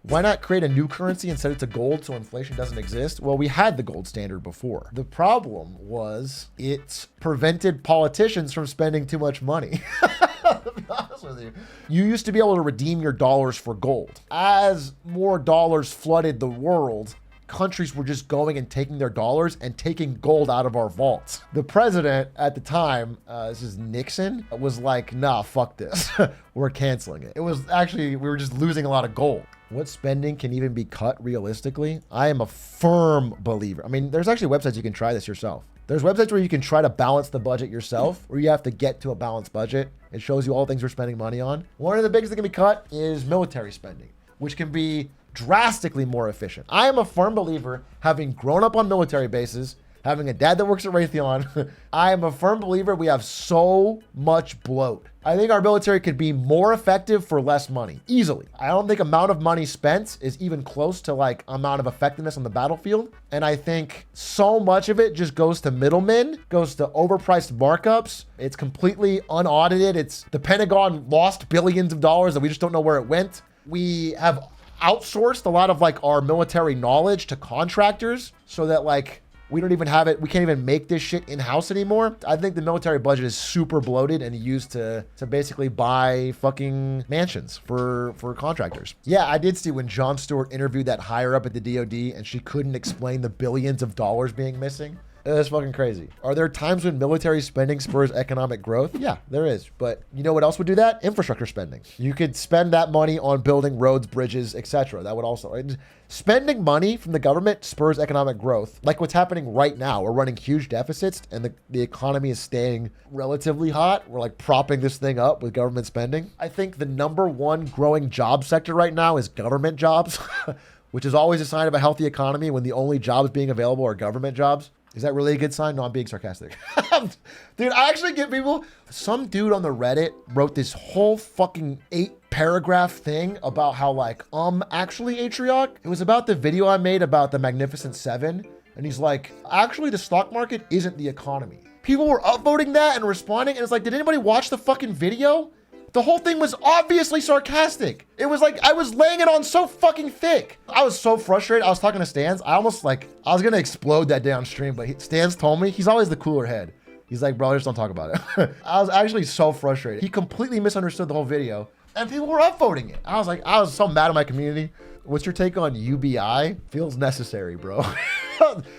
Why not create a new currency and set it to gold so inflation doesn't exist? Well, we had the gold standard before. The problem was it prevented politicians from spending too much money. To be honest with you. You used to be able to redeem your dollars for gold. As more dollars flooded the world, countries were just going and taking their dollars and taking gold out of our vaults. The president at the time, this is Nixon, was like, nah, fuck this. We're canceling it. It was actually, we were just losing a lot of gold. What spending can even be cut realistically? I am a firm believer. I mean, there's actually websites you can try this yourself. There's websites where you can try to balance the budget yourself, where you have to get to a balanced budget. It shows you all the things we're spending money on. One of the biggest that can be cut is military spending, which can be drastically more efficient. I am a firm believer, having grown up on military bases, having a dad that works at Raytheon, I am a firm believer we have so much bloat. I think our military could be more effective for less money, easily. I don't think amount of money spent is even close to like amount of effectiveness on the battlefield. And I think so much of it just goes to middlemen, goes to overpriced markups. It's completely unaudited. It's the Pentagon lost billions of dollars that we just don't know where it went. We have outsourced a lot of like our military knowledge to contractors so that like we don't even have it. We can't even make this shit in-house anymore. I think the military budget is super bloated and used to basically buy fucking mansions for contractors. Yeah, I did see when Jon Stewart interviewed that higher up at the DOD and she couldn't explain the billions of dollars being missing. That's fucking crazy. Are there times when military spending spurs economic growth? Yeah, there is. But you know what else would do that? Infrastructure spending. You could spend that money on building roads, bridges, etc. That would also... Spending money from the government spurs economic growth. Like what's happening right now. We're running huge deficits and the economy is staying relatively hot. We're like propping this thing up with government spending. I think the number one growing job sector right now is government jobs, which is always a sign of a healthy economy when the only jobs being available are government jobs. Is that really a good sign? No, I'm being sarcastic. Dude, I actually get people. Some dude on the Reddit wrote this whole fucking 8-paragraph thing about how like, actually Atrioc, it was about the video I made about the Magnificent Seven. And he's like, actually the stock market isn't the economy. People were upvoting that and responding. And it's like, did anybody watch the fucking video? The whole thing was obviously sarcastic. It was like, I was laying it on so fucking thick. I was so frustrated. I was talking to Stans. I was gonna explode that downstream, but Stans told me, he's always the cooler head. He's like, bro, just don't talk about it. I was actually so frustrated. He completely misunderstood the whole video and people were upvoting it. I was so mad at my community. What's your take on UBI? Feels necessary, bro.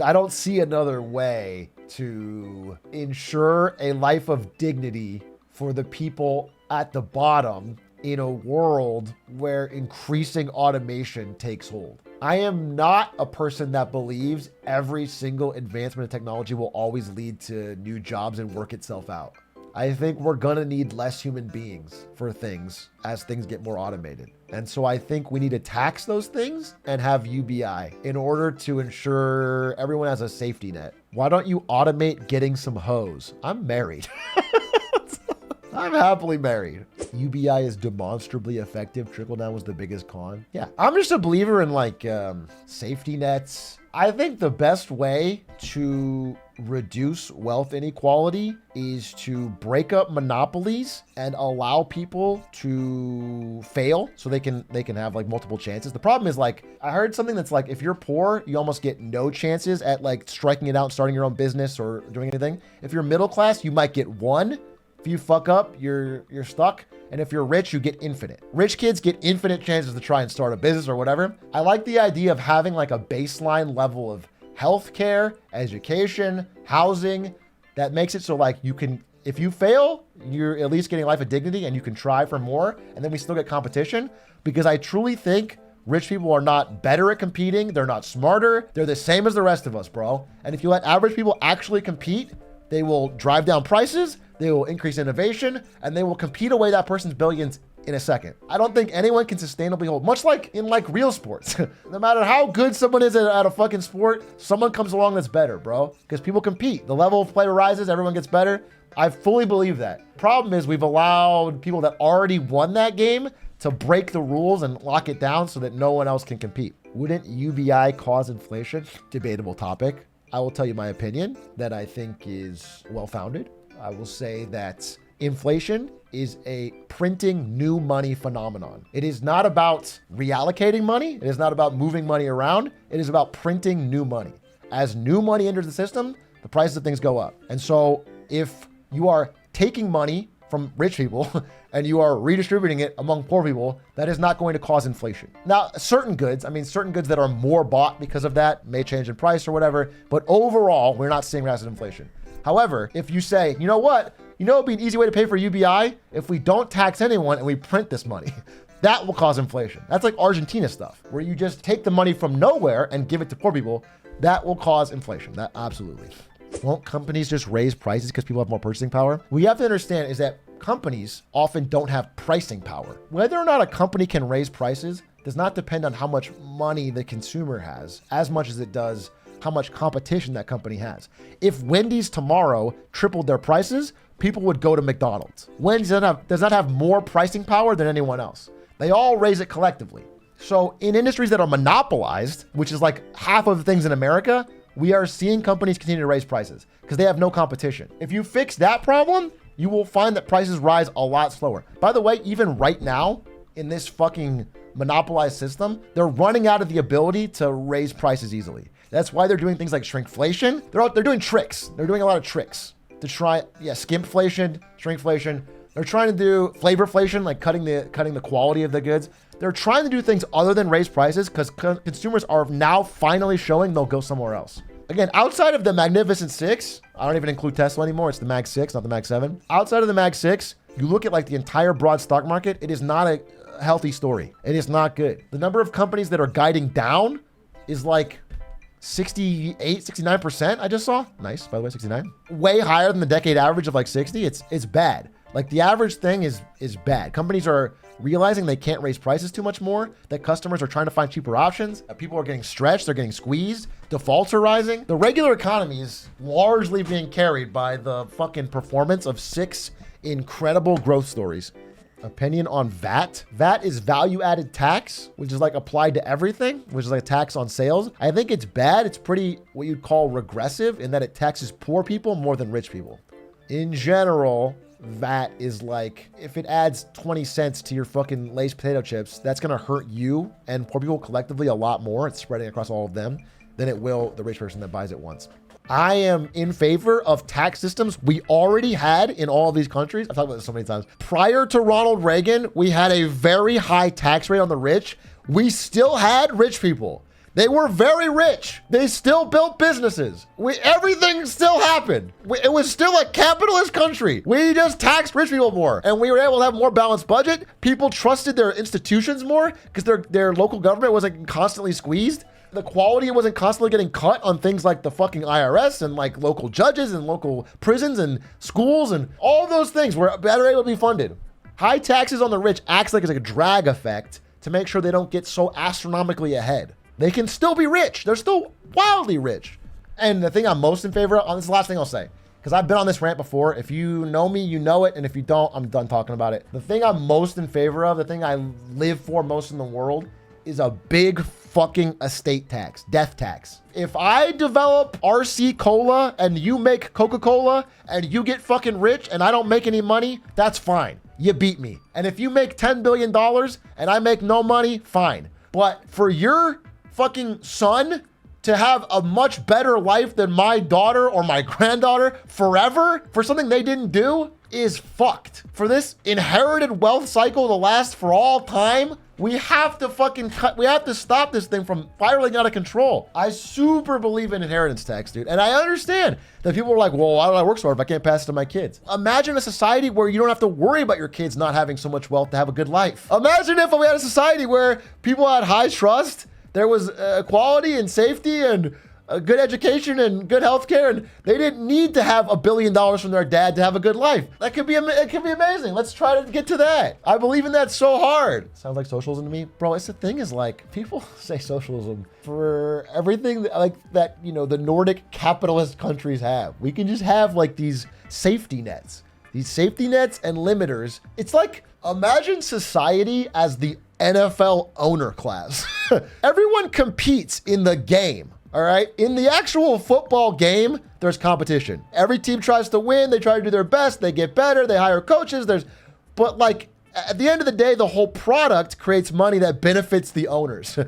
I don't see another way to ensure a life of dignity for the people at the bottom in a world where increasing automation takes hold. I am not a person that believes every single advancement in technology will always lead to new jobs and work itself out. I think we're gonna need less human beings for things as things get more automated. And so I think we need to tax those things and have UBI in order to ensure everyone has a safety net. Why don't you automate getting some hoes? I'm married. I'm happily married. UBI is demonstrably effective. Trickle down was the biggest con. Yeah, I'm just a believer in like safety nets. I think the best way to reduce wealth inequality is to break up monopolies and allow people to fail so they can have like multiple chances. The problem is like, I heard something that's like, if you're poor, you almost get no chances at like striking it out, starting your own business or doing anything. If you're middle class, you might get one. If you fuck up, you're stuck. And if you're rich, you get infinite. Rich kids get infinite chances to try and start a business or whatever. I like the idea of having like a baseline level of healthcare, education, housing that makes it so like you can, if you fail, you're at least getting a life of dignity and you can try for more. And then we still get competition, because I truly think rich people are not better at competing. They're not smarter. They're the same as the rest of us, bro. And if you let average people actually compete, they will drive down prices, they will increase innovation, and they will compete away that person's billions in a second. I don't think anyone can sustainably hold, much like in like real sports. No matter how good someone is at a fucking sport, someone comes along that's better, bro. Because people compete. The level of play rises, everyone gets better. I fully believe that. Problem is we've allowed people that already won that game to break the rules and lock it down so that no one else can compete. Wouldn't UBI cause inflation? Debatable topic. I will tell you my opinion that I think is well-founded. I will say that Inflation is a printing new money phenomenon. It is not about reallocating money. It is not about moving money around. It is about printing new money. As new money enters the system, the prices of things go up. And so if you are taking money from rich people and you are redistributing it among poor people, that is not going to cause inflation. Now, certain goods that are more bought because of that may change in price or whatever, but overall, we're not seeing massive inflation. However, if you say, you know what, it'd be an easy way to pay for UBI if we don't tax anyone and we print this money. That will cause inflation. That's like Argentina stuff, where you just take the money from nowhere and give it to poor people. That will cause inflation. That absolutely. Won't companies just raise prices because people have more purchasing power? What you have to understand is that companies often don't have pricing power. Whether or not a company can raise prices does not depend on how much money the consumer has, as much as it does how much competition that company has. If Wendy's tomorrow tripled their prices, people would go to McDonald's. Wendy's does not have more pricing power than anyone else. They all raise it collectively. So in industries that are monopolized, which is like half of the things in America, we are seeing companies continue to raise prices because they have no competition. If you fix that problem, you will find that prices rise a lot slower. By the way, even right now in this fucking monopolized system, they're running out of the ability to raise prices easily. That's why they're doing things like shrinkflation. They're doing tricks. They're doing a lot of tricks to try, skimpflation, shrinkflation. They're trying to do flavorflation, like cutting the quality of the goods. They're trying to do things other than raise prices because consumers are now finally showing they'll go somewhere else. Again, outside of the Magnificent Six, I don't even include Tesla anymore. It's the Mag 6, not the Mag 7. Outside of the Mag 6, you look at like the entire broad stock market, it is not a healthy story. It is not good. The number of companies that are guiding down is like 68, 69%, I just saw. Nice, by the way, 69. Way higher than the decade average of like 60. It's bad. Like the average thing is bad. Companies are realizing they can't raise prices too much more, that customers are trying to find cheaper options, that people are getting stretched, they're getting squeezed, defaults are rising. The regular economy is largely being carried by the fucking performance of 6 incredible growth stories. Opinion on VAT. VAT is value-added tax, which is like applied to everything, which is like a tax on sales. I think it's bad. It's pretty what you'd call regressive in that it taxes poor people more than rich people. In general, VAT is like, if it adds 20 cents to your fucking Lay's potato chips, that's gonna hurt you and poor people collectively a lot more. It's spreading across all of them than it will the rich person that buys it once. I am in favor of tax systems we already had in all of these countries. I've talked about this so many times. Prior to Ronald Reagan, we had a very high tax rate on the rich. We still had rich people. They were very rich. They still built businesses. Everything still happened. It was still a capitalist country. We just taxed rich people more, and we were able to have a more balanced budget. People trusted their institutions more because their local government wasn't constantly squeezed. The quality wasn't constantly getting cut on things like the fucking IRS and like local judges and local prisons and schools and all those things were better able to be funded. High taxes on the rich acts like it's like a drag effect to make sure they don't get so astronomically ahead. They can still be rich. They're still wildly rich. And the thing I'm most in favor of, this is the last thing I'll say, because I've been on this rant before. If you know me, you know it. And if you don't, I'm done talking about it. The thing I'm most in favor of, the thing I live for most in the world is a big fucking estate tax, death tax. If I develop RC Cola and you make Coca-Cola and you get fucking rich and I don't make any money, that's fine. You beat me. And if you make $10 billion and I make no money, fine. But for your fucking son to have a much better life than my daughter or my granddaughter forever for something they didn't do is fucked. For this inherited wealth cycle to last for all time, we have to stop this thing from spiraling out of control. I super believe in inheritance tax, dude. And I understand that people are like, well, why do I work so hard if I can't pass it to my kids? Imagine a society where you don't have to worry about your kids not having so much wealth to have a good life. Imagine if we had a society where people had high trust, there was equality and safety and a good education and good healthcare, and they didn't need to have $1 billion from their dad to have a good life. It could be amazing. Let's try to get to that. I believe in that so hard. Sounds like socialism to me, bro. It's the thing is like people say socialism for everything like that, you know, the Nordic capitalist countries have. We can just have like these safety nets and limiters. It's like, imagine society as the NFL owner class. Everyone competes in the game. All right. In the actual football game, there's competition. Every team tries to win. They try to do their best. They get better. They hire coaches. But like at the end of the day, the whole product creates money that benefits the owners.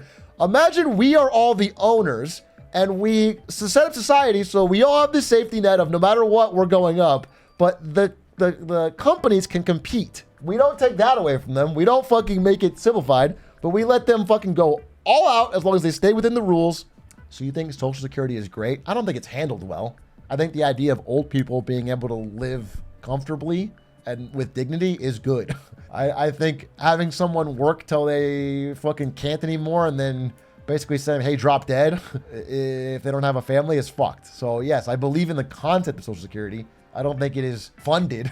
Imagine we are all the owners and we set up society so we all have the safety net of no matter what, we're going up. But the companies can compete. We don't take that away from them. We don't fucking make it simplified, but we let them fucking go all out as long as they stay within the rules. So you think Social Security is great? I don't think it's handled well. I think the idea of old people being able to live comfortably and with dignity is good. I think having someone work till they fucking can't anymore and then basically saying, hey, drop dead if they don't have a family is fucked. So yes, I believe in the concept of Social Security. I don't think it is funded.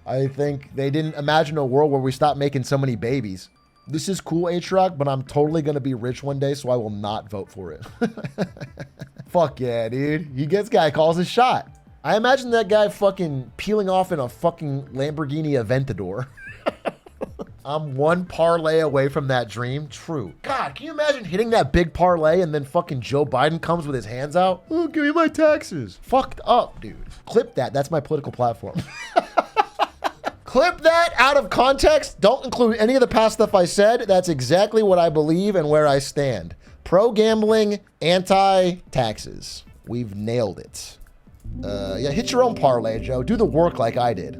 I think they didn't imagine a world where we stop making so many babies. This is cool, H-Rock, but I'm totally going to be rich one day, so I will not vote for it. Fuck yeah, dude. This guy calls his shot. I imagine that guy fucking peeling off in a fucking Lamborghini Aventador. I'm one parlay away from that dream. True. God, can you imagine hitting that big parlay and then fucking Joe Biden comes with his hands out? Oh, give me my taxes. Fucked up, dude. Clip that. That's my political platform. Clip that out of context. Don't include any of the past stuff I said. That's exactly what I believe and where I stand. Pro-gambling, anti-taxes. We've nailed it. Yeah, hit your own parlay, Joe. Do the work like I did.